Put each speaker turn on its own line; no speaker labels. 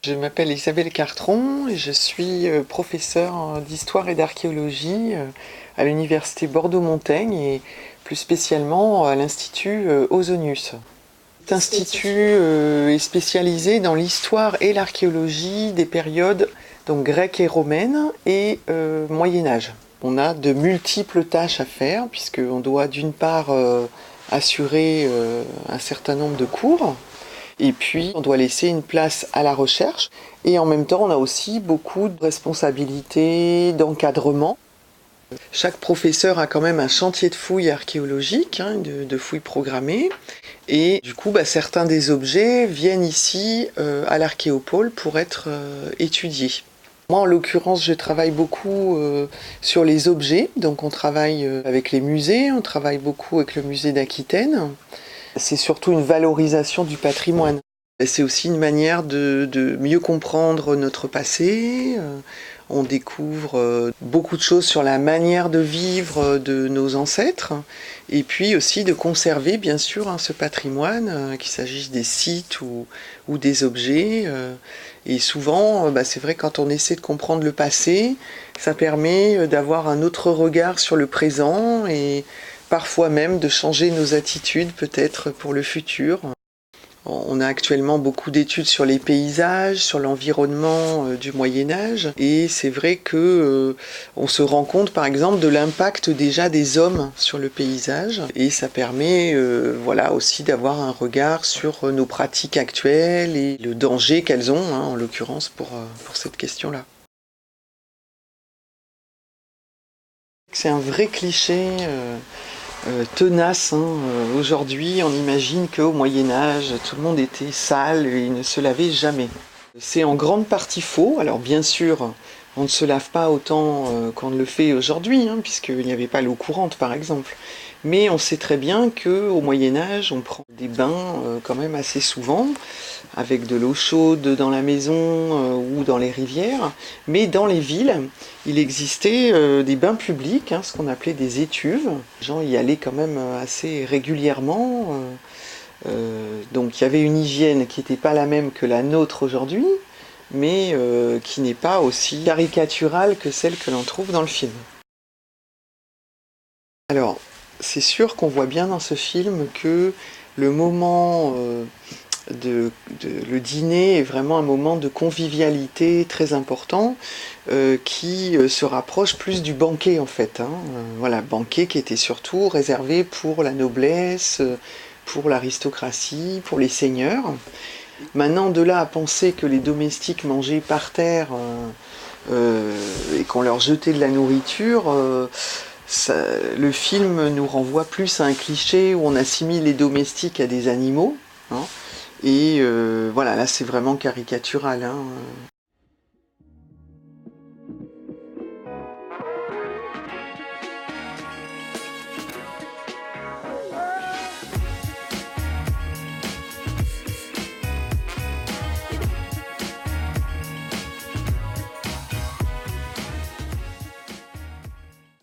Je m'appelle Isabelle Cartron et je suis professeure d'histoire et d'archéologie à l'université Bordeaux-Montaigne et plus spécialement à l'Institut Ausonius. Cet institut est spécialisé dans l'histoire et l'archéologie des périodes donc grecques et romaines et Moyen-Âge. On a de multiples tâches à faire puisqu'on doit d'une part assurer un certain nombre de cours. Et puis, on doit laisser une place à la recherche. Et en même temps, on a aussi beaucoup de responsabilités, d'encadrement. Chaque professeur a quand même un chantier de fouilles archéologiques, de fouilles programmées. Et du coup, certains des objets viennent ici à l'archéopôle pour être étudiés. Moi, en l'occurrence, je travaille beaucoup sur les objets. Donc, on travaille avec les musées, on travaille beaucoup avec le musée d'Aquitaine. C'est surtout une valorisation du patrimoine. C'est aussi une manière de mieux comprendre notre passé. On découvre beaucoup de choses sur la manière de vivre de nos ancêtres. Et puis aussi de conserver, bien sûr, ce patrimoine, qu'il s'agisse des sites ou des objets. Et souvent, c'est vrai, quand on essaie de comprendre le passé, ça permet d'avoir un autre regard sur le présent et parfois même de changer nos attitudes peut-être pour le futur. On a actuellement beaucoup d'études sur les paysages, sur l'environnement du Moyen-Âge, et c'est vrai que on se rend compte par exemple de l'impact déjà des hommes sur le paysage, et ça permet voilà, aussi d'avoir un regard sur nos pratiques actuelles et le danger qu'elles ont, en l'occurrence pour cette question-là. C'est un vrai cliché tenace. Aujourd'hui, on imagine qu'au Moyen-Âge, tout le monde était sale et ne se lavait jamais. C'est en grande partie faux. Alors bien sûr, on ne se lave pas autant qu'on ne le fait aujourd'hui, puisqu'il n'y avait pas l'eau courante par exemple. Mais on sait très bien qu'au Moyen-Âge, on prend des bains quand même assez souvent, avec de l'eau chaude dans la maison ou dans les rivières. Mais dans les villes, il existait des bains publics, ce qu'on appelait des étuves. Les gens y allaient quand même assez régulièrement. Donc il y avait une hygiène qui n'était pas la même que la nôtre aujourd'hui, mais qui n'est pas aussi caricaturale que celle que l'on trouve dans le film. Alors, c'est sûr qu'on voit bien dans ce film que le moment le dîner est vraiment un moment de convivialité très important qui se rapproche plus du banquet en fait. Voilà, banquet qui était surtout réservé pour la noblesse, pour l'aristocratie, pour les seigneurs. Maintenant, de là à penser que les domestiques mangeaient par terre et qu'on leur jetait de la nourriture, le film nous renvoie plus à un cliché où on assimile les domestiques à des animaux. Et voilà, là c'est vraiment caricatural.